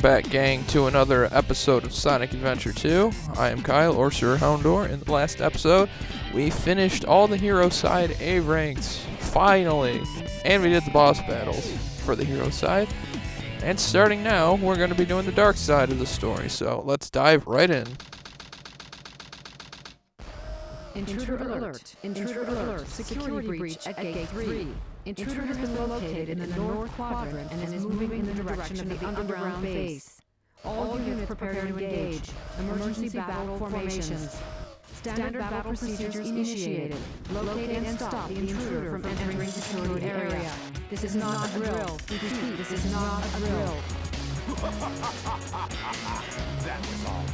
back, gang, to another episode of Sonic Adventure 2. I am Kyle, or Sir Houndor. In the last episode, we finished all the hero side A ranks, finally, and we did the boss battles for the hero side. And starting now, we're going to be doing the dark side of the story, so let's dive right in. Intruder alert! Intruder alert! Security breach at Gate 3. Intruder has been located in the north quadrant and is moving in the direction of the underground base. All units prepare to engage. Emergency battle formations. Standard battle procedures initiated. Locate and stop the intruder from entering the security area. This is not a drill. Repeat, this is not a drill. That was all.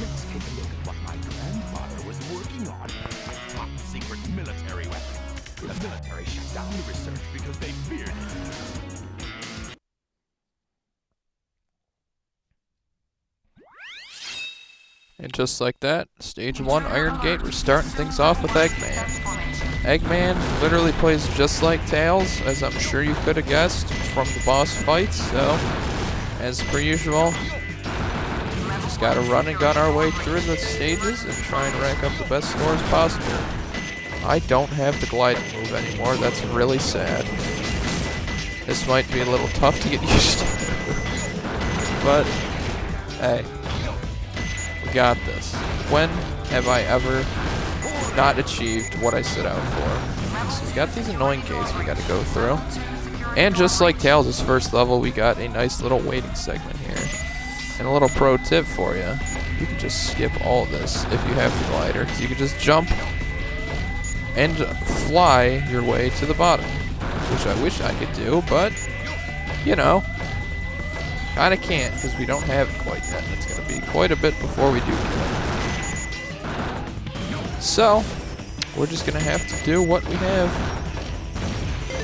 Let's take a look at what my grandfather was working on. A top-secret military weapon. The military shut down the research because they feared it. And just like that, Stage 1 Iron Gate, we're starting things off with Eggman. Eggman literally plays just like Tails, as I'm sure you could have guessed from the boss fights, so, as per usual, just gotta run and gun our way through the stages and try and rack up the best scores possible. I don't have the gliding move anymore, that's really sad. This might be a little tough to get used to, but, hey. We got this. When have I ever not achieved what I set out for? So we got these annoying gates we gotta go through. And just like Tails' first level, we got a nice little waiting segment here. And a little pro tip for you. You can just skip all this if you have the glider. Because you can just jump and fly your way to the bottom. Which I wish I could do, but, you know. Kinda can't, because we don't have it quite yet. It's gonna be quite a bit before we do it. So, we're just gonna have to do what we have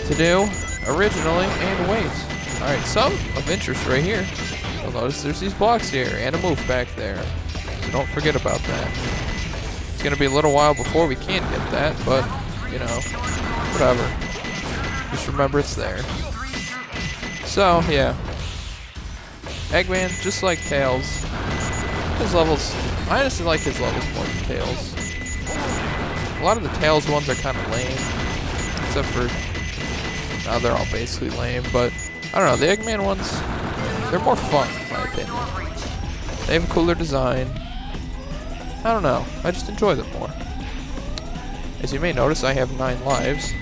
to do originally and wait. Alright, some of interest right here. You'll notice there's these blocks here and a move back there. So don't forget about that. It's gonna be a little while before we can get that, but, you know, whatever. Just remember it's there. So, yeah. Eggman, just like Tails, his levels, I honestly like his levels more than Tails. A lot of the Tails ones are kind of lame, except for, now they're all basically lame, but I don't know, the Eggman ones, they're more fun in my opinion. They have a cooler design. I don't know, I just enjoy them more. As you may notice, I have 9 lives.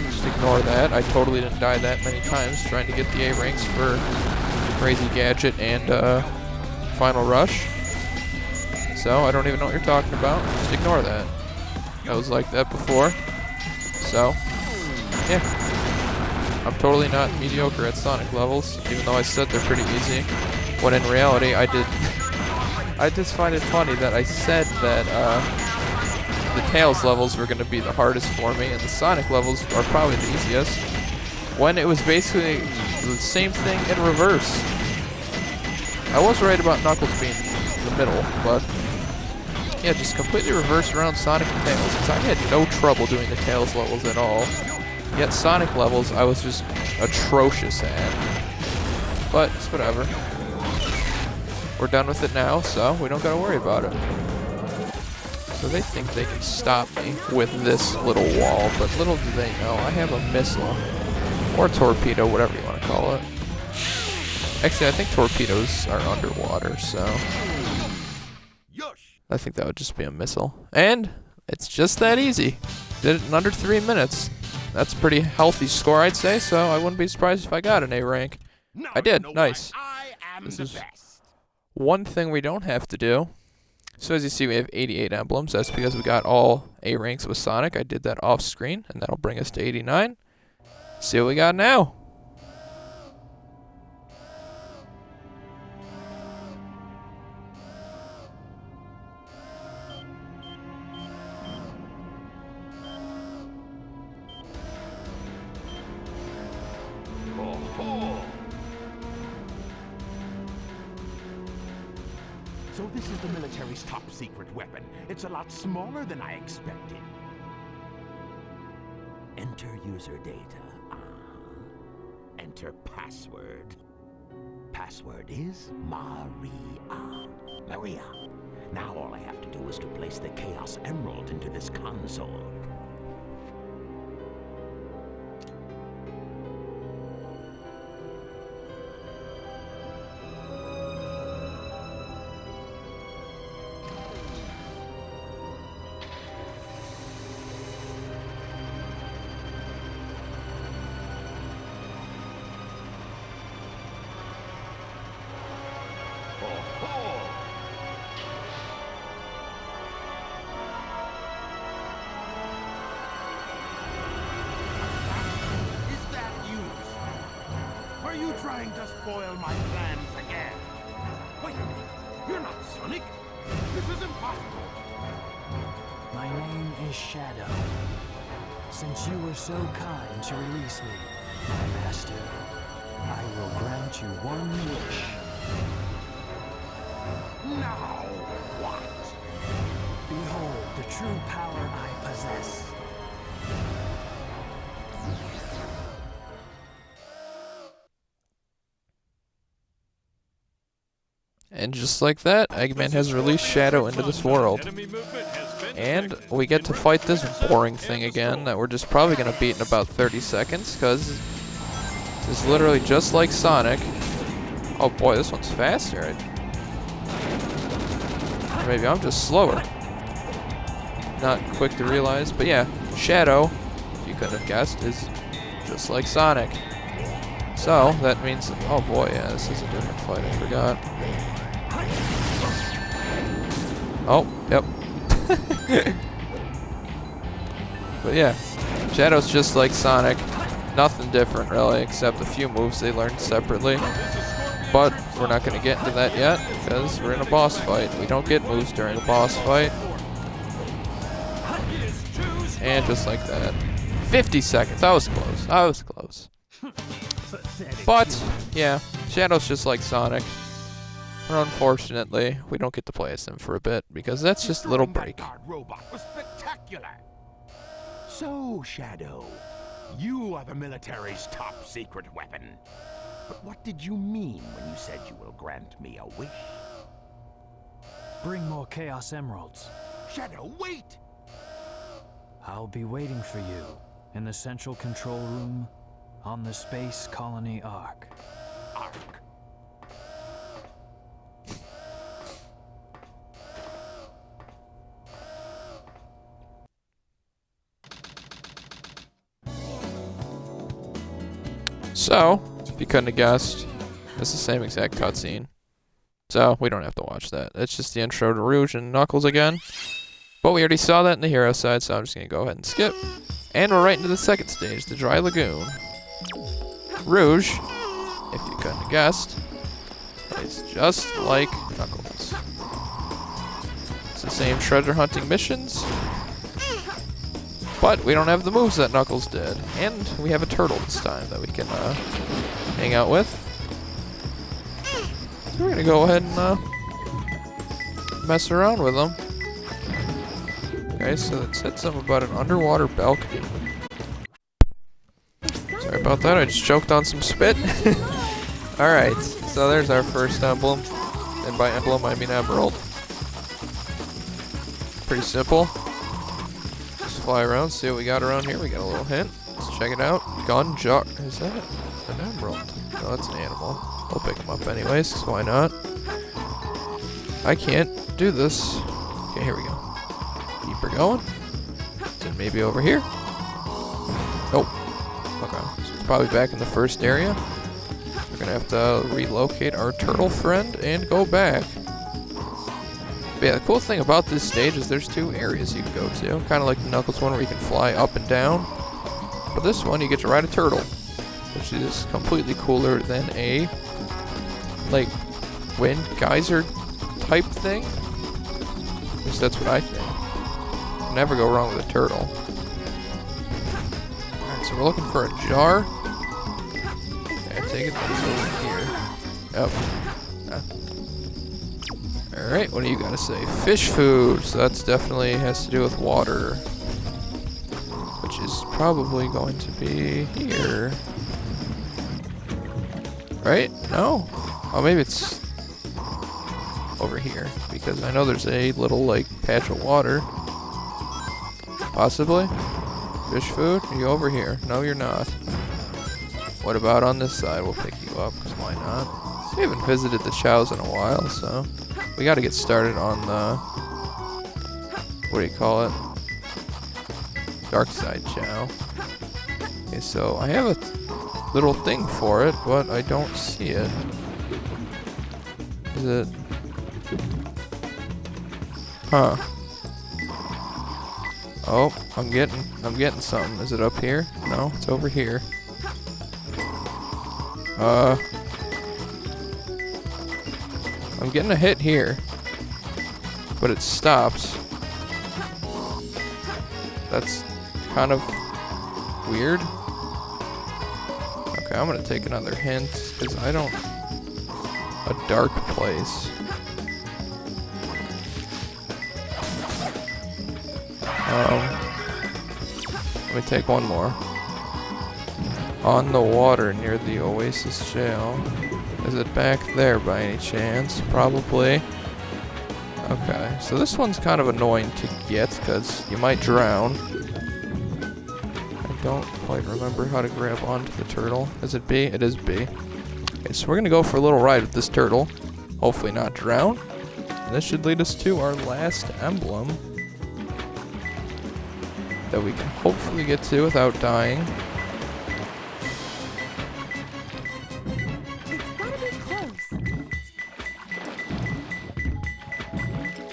Just ignore that, I totally didn't die that many times trying to get the A ranks for Crazy Gadget and Final Rush. So I don't even know what you're talking about. Just ignore that. I was like that before. So, yeah. I'm totally not mediocre at Sonic levels, even though I said they're pretty easy. When in reality, I did. I just find it funny that I said that the Tails levels were going to be the hardest for me, and the Sonic levels are probably the easiest. When it was basically the same thing in reverse. I was right about Knuckles being in the middle, but yeah, just completely reverse around Sonic and Tails, because I had no trouble doing the Tails levels at all. Yet Sonic levels, I was just atrocious at. But it's whatever. We're done with it now, so we don't gotta worry about it. So they think they can stop me with this little wall, but little do they know, I have a missile. Or torpedo, whatever you want to call it. Actually, I think torpedoes are underwater, so I think that would just be a missile. And it's just that easy. Did it in under 3 minutes. That's a pretty healthy score, I'd say, so I wouldn't be surprised if I got an A rank. I did. Nice. This is one thing we don't have to do. So as you see, we have 88 emblems. That's because we got all A ranks with Sonic. I did that off screen, and that'll bring us to 89. See what we got now. So this is the military's top secret weapon. It's a lot smaller than I expected. Enter user data. And enter password. Password is Maria. Maria. Now all I have to do is to place the Chaos Emerald into this console. Are you trying to spoil my plans again? Wait a minute. You're not Sonic. This is impossible. My name is Shadow. Since you were so kind to release me, my master, I will grant you one wish. Now what? Behold the true power I possess. And just like that, Eggman has released Shadow into this world. And we get to fight this boring thing again that we're just probably going to beat in about 30 seconds, because it's literally just like Sonic. Oh boy, this one's faster. Or maybe I'm just slower. Not quick to realize, but yeah, Shadow, if you couldn't have guessed, is just like Sonic. So, that means, oh boy, yeah, this is a different fight, I forgot. Oh, yep. But yeah, Shadow's just like Sonic. Nothing different really, except a few moves they learned separately. But we're not going to get into that yet, because we're in a boss fight. We don't get moves during a boss fight. And just like that. 50 seconds. I was close. I was close. But, yeah, Shadow's just like Sonic. But unfortunately, we don't get to play as him for a bit, because that's just a little break. That guard robot was spectacular. So, Shadow, you are the military's top secret weapon. But what did you mean when you said you will grant me a wish? Bring more Chaos Emeralds. Shadow, wait! I'll be waiting for you in the central control room on the Space Colony Ark. Ark. So, if you couldn't have guessed, it's the same exact cutscene. So, we don't have to watch that. It's just the intro to Rouge and Knuckles again. But we already saw that in the hero side, so I'm just going to go ahead and skip. And we're right into the second stage, the Dry Lagoon. Rouge, if you couldn't have guessed, is just like Knuckles. It's the same treasure hunting missions, but we don't have the moves that Knuckles did. And we have a turtle this time that we can hang out with. So we're going to go ahead and mess around with them. Okay, so it said something about an underwater balcony. Sorry about that, I just choked on some spit. Alright, so there's our first emblem. And by emblem, I mean emerald. Pretty simple. Just fly around, see what we got around here. We got a little hint. Let's check it out. Gun jar. Is that an emerald? No, that's an animal. We'll pick them up anyways, 'cause why not? I can't do this. Okay, here we go. Keep her going. Then maybe over here. Nope. Okay, so it's probably back in the first area. We're gonna have to relocate our turtle friend and go back. But yeah, the cool thing about this stage is there's two areas you can go to. Kind of like the Knuckles one where you can fly up and down. But this one, you get to ride a turtle, which is completely cooler than a, like, wind geyser type thing. At least that's what I think. Never go wrong with a turtle. Alright, so we're looking for a jar. Okay, I take it that's over here. Yep. Alright, what do you gotta say? Fish food! So that's definitely has to do with water. Which is probably going to be here. Right? No? Oh, maybe it's over here. Because I know there's a little, like, patch of water. Possibly? Fish food? Are you over here? No, you're not. What about on this side? We'll pick you up, because why not? We haven't visited the chows in a while, so we got to get started on the, what do you call it? Dark side chow. Okay, so I have a little thing for it, but I don't see it. Is it? Huh. Oh, I'm getting something. Is it up here? No, it's over here. I'm getting a hit here, but it stops. That's kind of weird. Okay, I'm gonna take another hint, because I don't... A dark place. Let me take one more. On the water near the Oasis Jail. Is it back there by any chance? Probably. Okay, so this one's kind of annoying to get because you might drown. I don't quite remember how to grab onto the turtle. Is it B? It is B. Okay, so we're gonna go for a little ride with this turtle. Hopefully not drown. And this should lead us to our last emblem that we can hopefully get to without dying.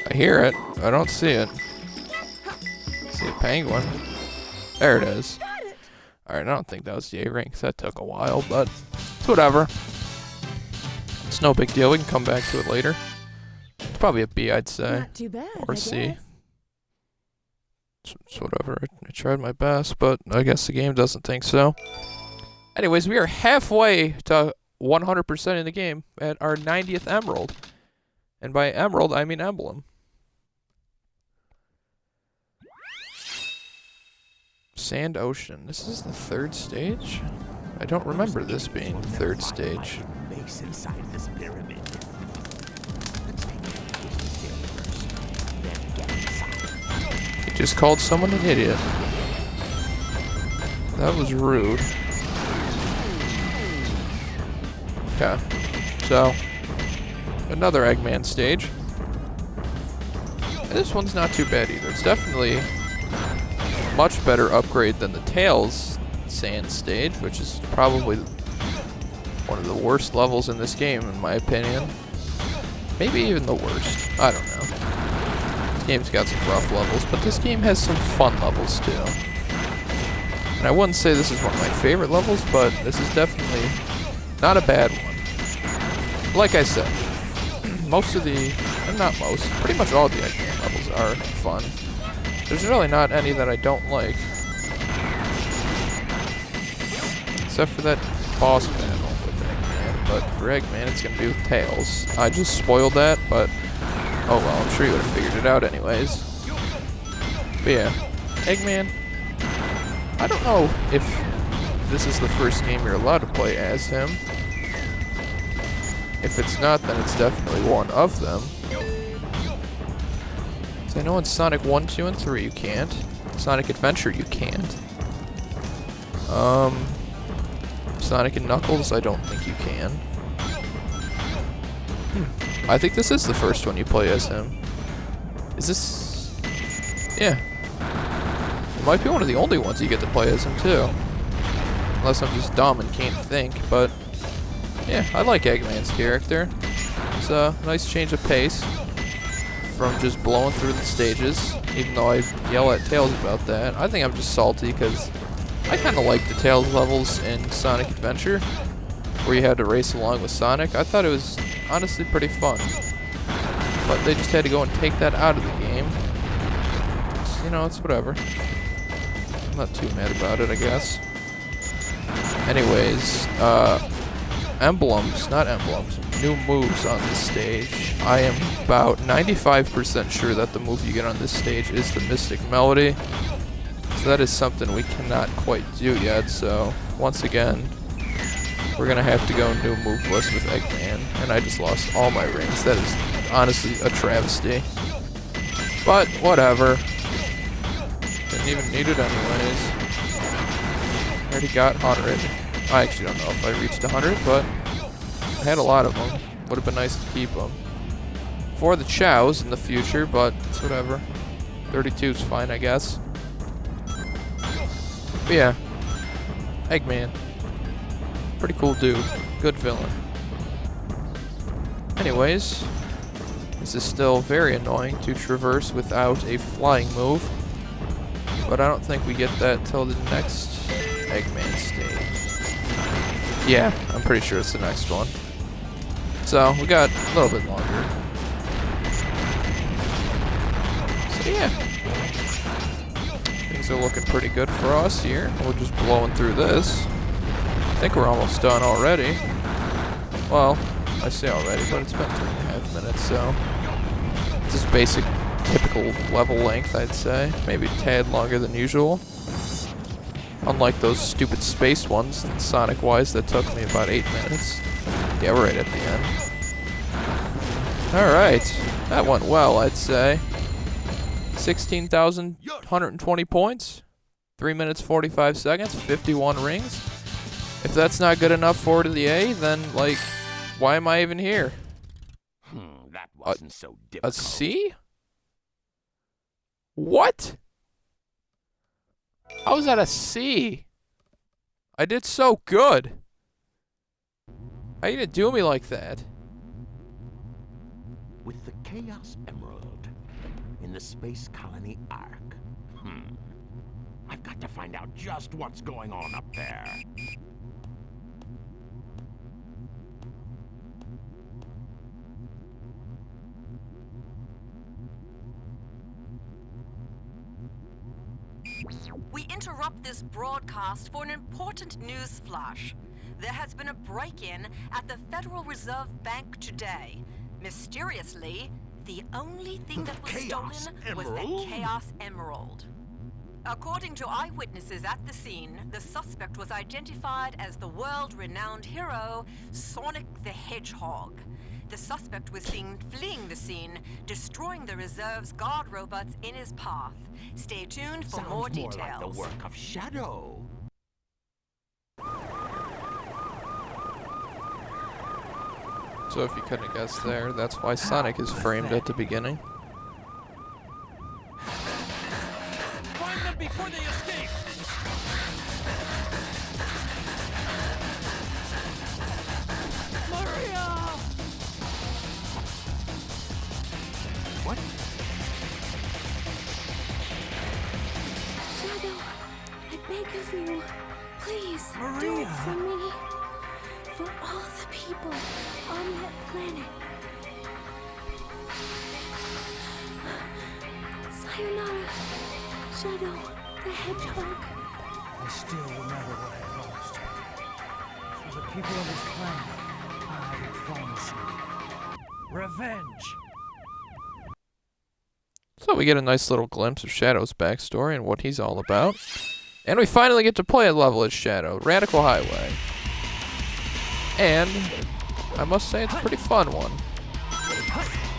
I hear it. I don't see it. See a penguin. There it is. Alright, I don't think that was the A rank, 'cause that took a while, but it's whatever. It's no big deal. We can come back to it later. It's probably a B, I'd say. Not too bad, Or I C. guess. It's whatever. I tried my best, but I guess the game doesn't think so. Anyways, we are halfway to 100% in the game at our 90th emerald. And by emerald, I mean emblem. Sand Ocean. This is the third stage? I don't remember this being the third stage. Base inside this pyramid. Let's take a look first, then get inside. He just called someone an idiot. That was rude. Okay. So, another Eggman stage. And this one's not too bad either. It's definitely much better upgrade than the Tails Sand stage, which is probably one of the worst levels in this game, in my opinion. Maybe even the worst. I don't know. This game's got some rough levels, but this game has some fun levels too. And I wouldn't say this is one of my favorite levels, but this is definitely not a bad one. Like I said, most of the, not most, pretty much all the Eggman levels are fun. There's really not any that I don't like. Except for that boss battle with Eggman. But for Eggman, it's going to be with Tails. I just spoiled that, but oh well, I'm sure you would have figured it out anyways. But yeah, Eggman, I don't know if this is the first game you're allowed to play as him. If it's not, then it's definitely one of them. So I know in Sonic 1, 2, and 3 you can't. Sonic Adventure you can't. Sonic and Knuckles I don't think you can. I think this is the first one you play as him. Is this... Yeah. It might be one of the only ones you get to play as him too. Unless I'm just dumb and can't think, but... Yeah, I like Eggman's character. It's a nice change of pace from just blowing through the stages, even though I yell at Tails about that. I think I'm just salty because I kind of like the Tails levels in Sonic Adventure, where you had to race along with Sonic. I thought it was honestly pretty fun, but they just had to go and take that out of the game. You know, it's whatever. I'm not too mad about it, I guess. Anyways, new moves on this stage. I am about 95% sure that the move you get on this stage is the Mystic Melody. So that is something we cannot quite do yet, so once again, we're gonna have to go new move list with Eggman, and I just lost all my rings. That is honestly a travesty. But whatever. Didn't even need it anyways. Already got 100. I actually don't know if I reached 100, but I had a lot of them. Would have been nice to keep them for the chows in the future, but it's whatever. 32 is fine, I guess. But yeah, Eggman. Pretty cool dude. Good villain. Anyways, this is still very annoying to traverse without a flying move. But I don't think we get that till the next Eggman stage. Yeah, I'm pretty sure it's the next one. So, we got a little bit longer. So yeah. Things are looking pretty good for us here. We're just blowing through this. I think we're almost done already. Well, I say already, but it's been 3.5 minutes, so this is basic, typical level length, I'd say. Maybe a tad longer than usual. Unlike those stupid space ones, Sonic-wise, that took me about 8 minutes. Yeah, we're right at the end. Alright, that went well, I'd say. 16,120 points. 3 minutes, 45 seconds, 51 rings. If that's not good enough for the A, then, like, why am I even here? That wasn't so A difficult. C? What? How was that a C? I did so good. How you gonna do me like that? With the Chaos Emerald in the Space Colony Ark. I've got to find out just what's going on up there. We interrupt this broadcast for an important news flash. There has been a break-in at the Federal Reserve Bank today. Mysteriously, the only thing that was Chaos stolen was the Emerald? Chaos Emerald. According to eyewitnesses at the scene, the suspect was identified as the world-renowned hero, Sonic the Hedgehog. The suspect was seen fleeing the scene, destroying the reserve's guard robots in his path. Stay tuned for Sounds more more details. like the work of Shadow. So if you couldn't guess there, that's why Sonic is framed at the beginning. Find them before they escape! Maria! What? Shadow, I beg of you, please, do Maria. it for me. For all the people on that planet. Sayonara, Shadow the Hedgehog. I still remember what I lost. For the people of this planet, I promise you. Revenge! So we get a nice little glimpse of Shadow's backstory and what he's all about. And we finally get to play a level as Shadow, Radical Highway. And I must say it's a pretty fun one.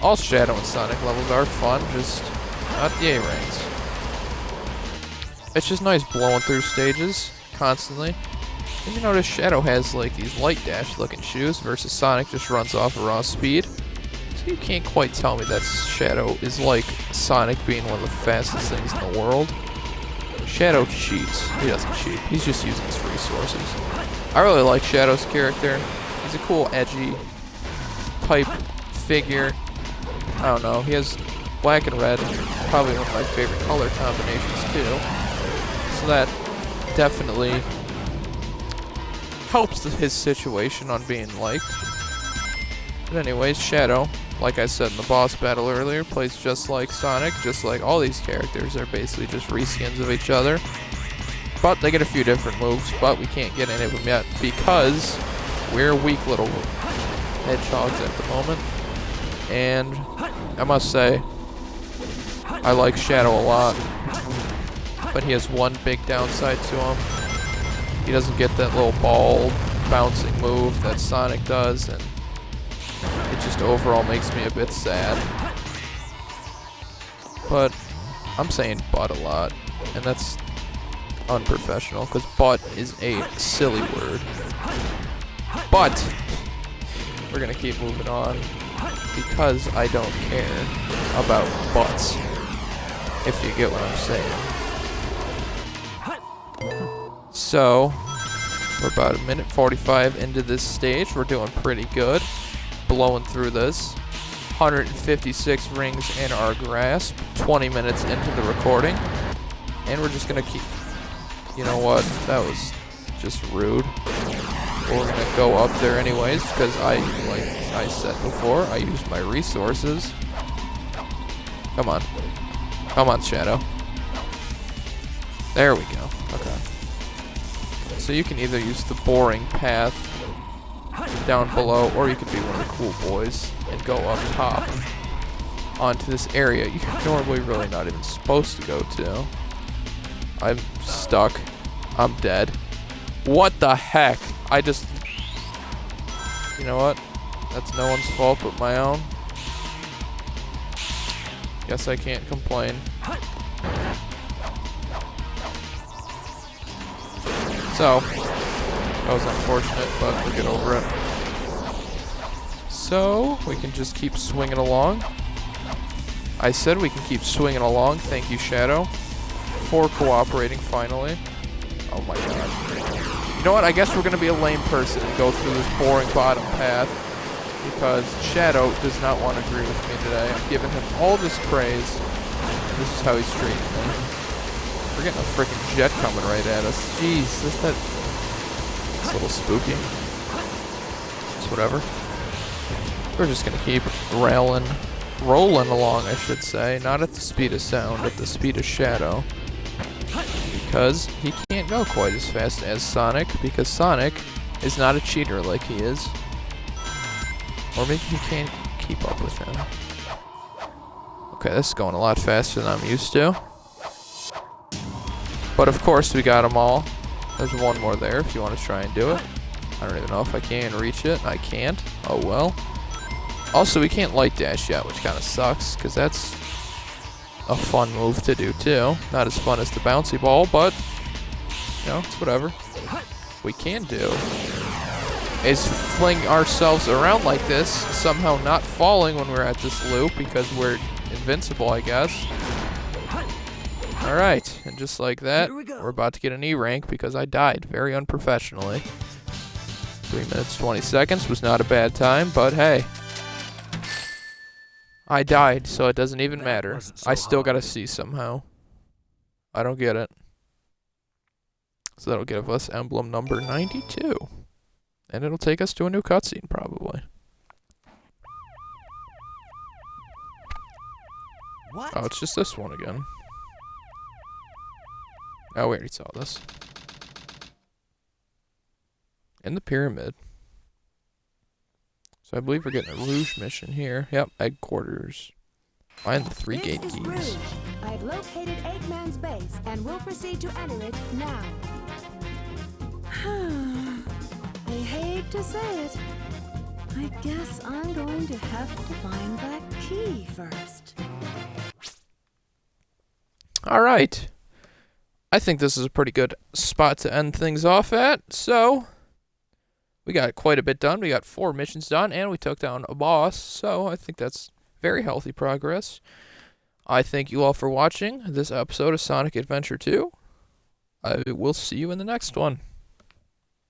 All Shadow and Sonic levels are fun, just not the A ranks. It's just nice blowing through stages constantly. And you notice Shadow has like these light dash looking shoes versus Sonic just runs off at raw speed. So you can't quite tell me that Shadow is like Sonic being one of the fastest things in the world. Shadow cheats. He doesn't cheat. He's just using his resources. I really like Shadow's character. He's a cool, edgy type figure. I don't know. He has black and red. Probably one of my favorite color combinations too. So that definitely helps his situation on being liked. But anyways, Shadow, like I said in the boss battle earlier, plays just like Sonic, just like all these characters are basically just reskins of each other. But they get a few different moves, but we can't get any of them yet because we're weak little hedgehogs at the moment. And I must say, I like Shadow a lot, but he has one big downside to him. He doesn't get that little ball bouncing move that Sonic does, and it just overall makes me a bit sad. But I'm saying butt a lot, and that's unprofessional, because butt is a silly word. But we're gonna keep moving on, because I don't care about butts, if you get what I'm saying. So, we're about 1:45 into this stage. We're doing pretty good. Blowing through this. 156 rings in our grasp. 20 minutes into the recording. And we're just gonna keep... You know what? That was just rude. But we're gonna go up there anyways, because like I said before, I use my resources. Come on. Come on, Shadow. There we go. Okay. So you can either use the boring path down below, or you could be one of the cool boys and go up top onto this area you're normally really not even supposed to go to. I'm stuck. I'm dead. What the heck? I just... You know what? That's no one's fault but my own. Guess I can't complain. So, that was unfortunate, but we'll get over it. So, we can just keep swinging along. I said we can keep swinging along. Thank you, Shadow, for cooperating finally. Oh my god. You know what? I guess we're going to be a lame person and go through this boring bottom path, because Shadow does not want to agree with me today. I'm giving him all this praise. This is how he's treating me. We're getting a freaking jet coming right at us. Jeez, it's a little spooky. It's whatever. We're just gonna keep rolling along, I should say. Not at the speed of sound, at the speed of Shadow. Because he can't go quite as fast as Sonic, because Sonic is not a cheater like he is. Or maybe he can't keep up with him. Okay, this is going a lot faster than I'm used to. But of course, we got them all. There's one more there if you want to try and do it. I don't even know if I can reach it. I can't. Oh well. Also, we can't light dash yet, which kind of sucks, because that's a fun move to do too. Not as fun as the bouncy ball, but, you know, it's whatever. We can do is fling ourselves around like this, somehow not falling when we're at this loop, because we're invincible, I guess. Alright, and just like that, we're about to get an E rank because I died very unprofessionally. 3 minutes 20 seconds was not a bad time, but hey. I died, so it doesn't even matter. I still got a C somehow. I don't get it. So that'll give us emblem number 92. And it'll take us to a new cutscene, probably. What? Oh, it's just this one again. Oh, we already saw this. In the pyramid. So I believe we're getting a Rouge mission here. Yep, egg quarters. Find the 3 gate This is keys. Rouge. I've located Eggman's base and will proceed to enter it now. I hate to say it. I guess I'm going to have to find that key first. Alright. I think this is a pretty good spot to end things off at. So, we got quite a bit done. We got 4 missions done, and we took down a boss. So, I think that's very healthy progress. I thank you all for watching this episode of Sonic Adventure 2. I will see you in the next one.